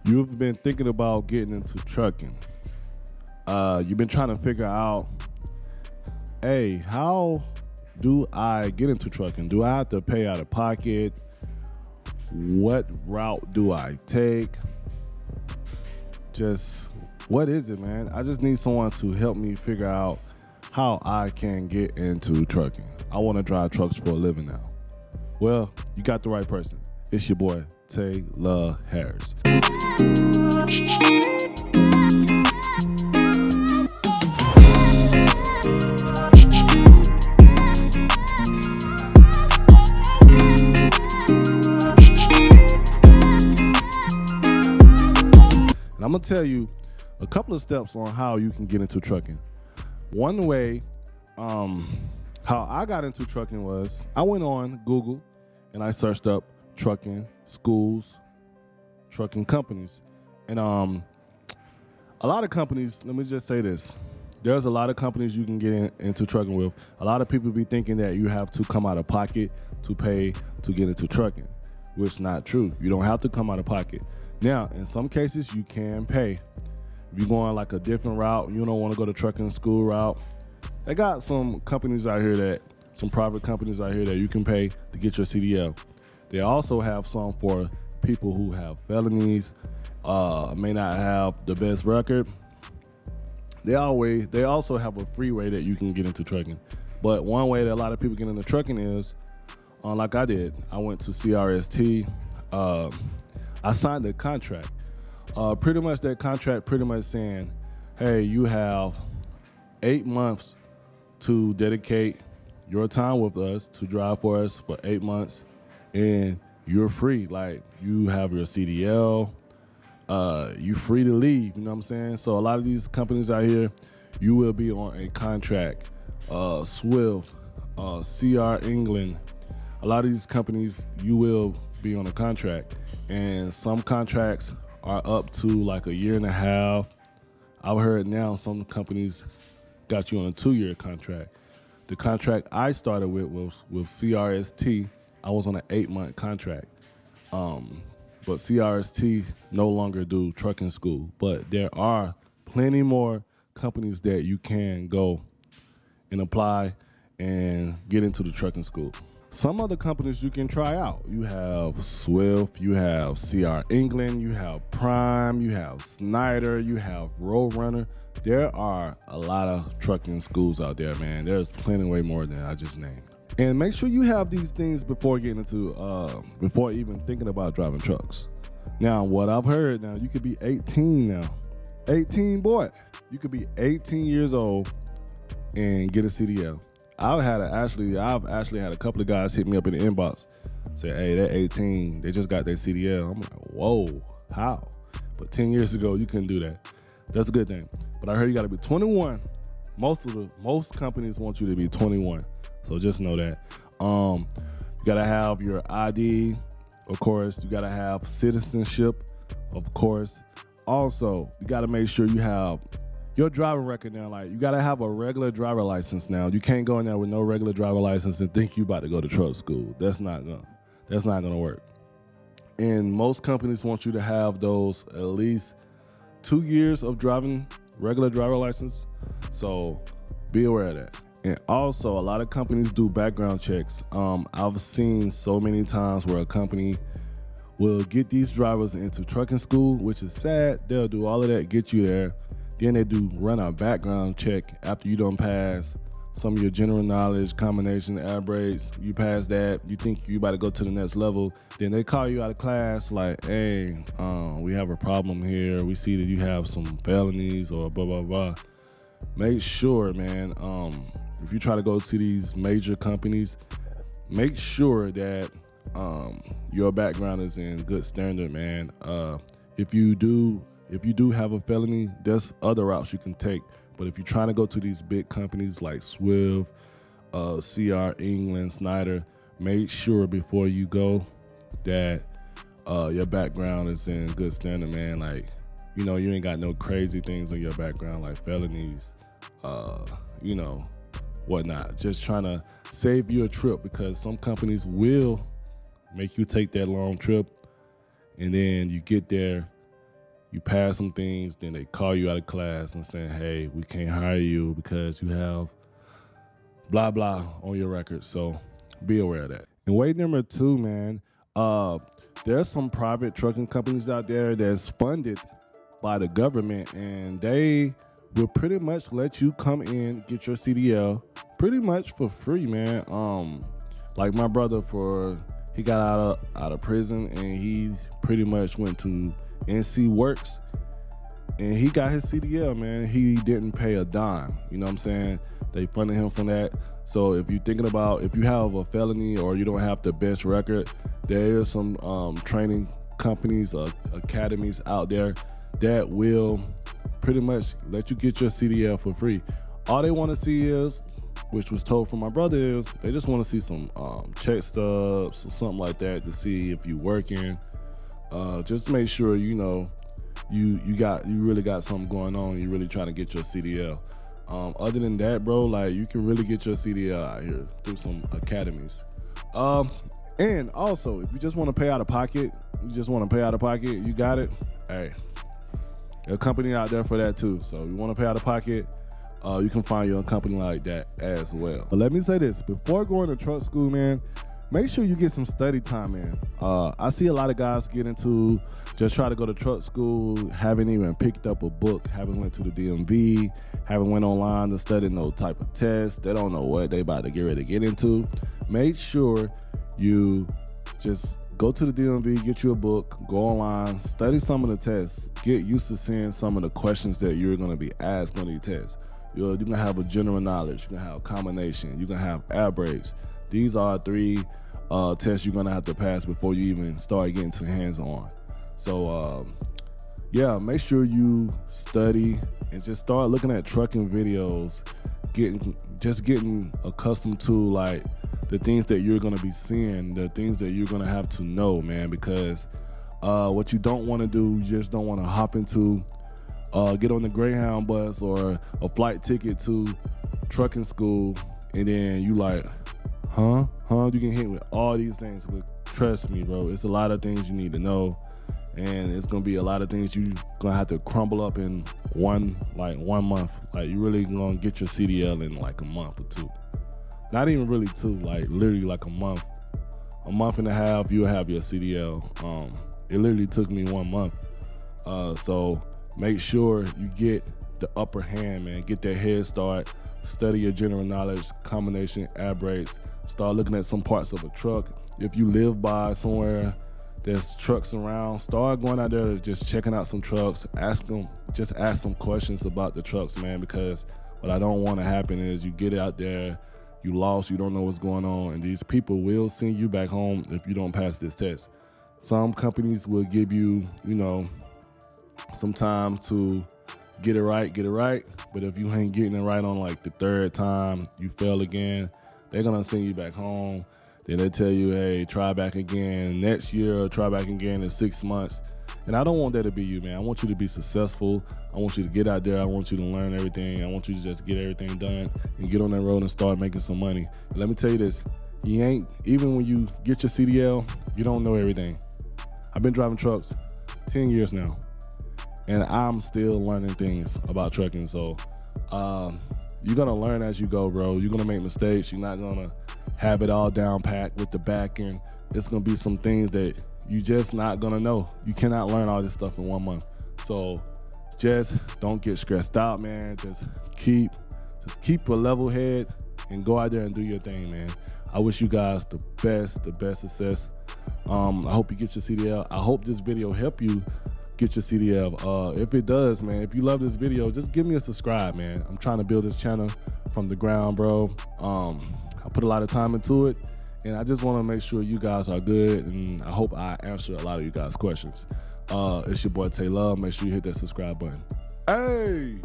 You've been thinking about getting into trucking. You've been trying to figure out, hey, how do I get into trucking? Do I have to pay out of pocket? What route do I take? Just what is it, man? I just need someone to help me figure out how I can get into trucking. I want to drive trucks for a living now. Well, you got the right person. It's your boy, Taylor Harris. And I'm going to tell you a couple of steps on how you can get into trucking. One way, how I got into trucking was I went on Google and I searched up trucking schools, trucking companies. And a lot of companies, let me just say this. There's a lot of companies you can get into trucking with. A lot of people be thinking that you have to come out of pocket to pay to get into trucking, which is not true. You don't have to come out of pocket. Now, in some cases, you can pay. If you're going like a different route, you don't want to go to trucking school route, they got some companies out here some private companies out here that you can pay to get your CDL. They also have some for people who have felonies, may not have the best record. They also have a free way that you can get into trucking. But one way that a lot of people get into trucking is, like I did, I went to CRST. I signed a contract. Pretty much that contract pretty much saying, hey, you have 8 months to dedicate your time with us to drive for us for 8 months, and you're free. Like, you have your CDL, you free to leave, you know what I'm saying? So a lot of these companies out here, you will be on a contract. Swift, CR England, a lot of these companies, you will be on a contract, and some contracts are up to like a year and a half. I've heard now some companies got you on a 2-year contract. The contract I started with was with CRST. I was on an 8-month contract. But CRST no longer do trucking school. But there are plenty more companies that you can go and apply and get into the trucking school. Some other companies you can try out. You have Swift, you have CR England, you have Prime, you have Snyder, you have Roadrunner. There are a lot of trucking schools out there, man. There's plenty way more than I just named. And make sure you have these things before getting into, before even thinking about driving trucks. Now, what I've heard now, you could be 18 now. 18, boy. You could be 18 years old and get a CDL. I've actually had a couple of guys hit me up in the inbox, say, hey, they're 18, they just got their CDL. I'm like, whoa, how? But 10 years ago, you couldn't do that. That's a good thing. But I heard you got to be 21. Most companies want you to be 21, so just know that. You got to have your ID, of course. You got to have citizenship, of course. Also, you got to make sure you have your driving record now. Like, you gotta have a regular driver license now. You can't go in there with no regular driver license and think you about to go to truck school. That's not gonna work. And most companies want you to have those at least 2 years of driving regular driver license. So be aware of that. And also, a lot of companies do background checks. I've seen so many times where a company will get these drivers into trucking school, which is sad. They'll do all of that, get you there. Then they do run a background check after you don't pass some of your general knowledge, combination, air brakes. You pass that, you think you about to go to the next level. Then they call you out of class like, hey, we have a problem here. We see that you have some felonies or blah, blah, blah. Make sure, man, if you try to go to these major companies, make sure that your background is in good standard, man. If you do have a felony, there's other routes you can take. But if you're trying to go to these big companies like Swift, CR England, Snyder, make sure before you go that your background is in good standard, man. Like, you know, you ain't got no crazy things on your background like felonies, whatnot. Just trying to save you a trip, because some companies will make you take that long trip, and then you get there you pass some things, then they call you out of class and saying, hey, we can't hire you because you have blah, blah on your record. So be aware of that. And way number 2, man, there's some private trucking companies out there that's funded by the government, and they will pretty much let you come in, get your CDL pretty much for free, man. Like my brother, he got out of prison, and he pretty much went to NC Works, and he got his CDL, man. He didn't pay a dime. You know what I'm saying? They funded him from that. So if you're thinking about, if you have a felony or you don't have the best record, there is some training companies, academies out there that will pretty much let you get your CDL for free. All they want to see is, which was told from my brother, is they just want to see some check stubs or something like that to see if you working. Just to make sure you really got something going on. You really trying to get your CDL. Other than that, bro, like you can really get your CDL out here through some academies. And also, if you just want to pay out of pocket, you got it. Hey, there's a company out there for that too. So you want to pay out of pocket, you can find your company like that as well. But let me say this, before going to truck school, man, make sure you get some study time in. I see a lot of guys get into just try to go to truck school, haven't even picked up a book, haven't went to the DMV, haven't went online to study no type of test. They don't know what they about to get ready to get into. Make sure you just go to the DMV, get you a book, go online, study some of the tests, get used to seeing some of the questions that you're going to be asked on these tests. You're going to have a general knowledge, you're going to have combination, you're going to have air brakes. These are 3 tests you're going to have to pass before you even start getting to hands-on. So yeah, make sure you study and just start looking at trucking videos, getting accustomed to like the things that you're going to be seeing, the things that you're going to have to know, man, because what you don't want to do, you just don't want to hop into get on the Greyhound bus or a flight ticket to trucking school, and then you like, you can hit with all these things. But trust me, bro, it's a lot of things you need to know, and it's gonna be a lot of things you gonna have to crumble up in one month. Like you really gonna get your CDL in like a month or 2. Not even really 2, like literally like a month and a half, you'll have your CDL. It literally took me 1 month. So make sure you get the upper hand, man. Get that head start. Study your general knowledge, combination, air brakes. Start looking at some parts of a truck. If you live by somewhere there's trucks around, start going out there, just checking out some trucks. Ask some questions about the trucks, man, because what I don't want to happen is you get out there, you lost, you don't know what's going on, and these people will send you back home if you don't pass this test. Some companies will give you, some time to get it right, but if you ain't getting it right on like the 3rd time, you fail again, they're gonna send you back home. Then they tell you, hey, try back again next year, or try back again in 6 months. And I don't want that to be you, man. I want you to be successful. I want you to get out there. I want you to learn everything. I want you to just get everything done and get on that road and start making some money. And let me tell you this, even when you get your CDL, you don't know everything. I've been driving trucks 10 years now, and I'm still learning things about trucking. So you're gonna learn as you go, bro. You're gonna make mistakes. You're not gonna have it all down packed with the back end. It's gonna be some things that you just not gonna know. You cannot learn all this stuff in 1 month. So just don't get stressed out, man. Just keep a level head and go out there and do your thing, man. I wish you guys the best success. I hope you get your CDL. I hope this video helped you get your CDL. If it does, man, if you love this video, just give me a subscribe, man. I'm trying to build this channel from the ground, bro. I put a lot of time into it, and I just want to make sure you guys are good, and I hope I answer a lot of you guys' questions. It's your boy Tay Love. Make sure you hit that subscribe button. Hey!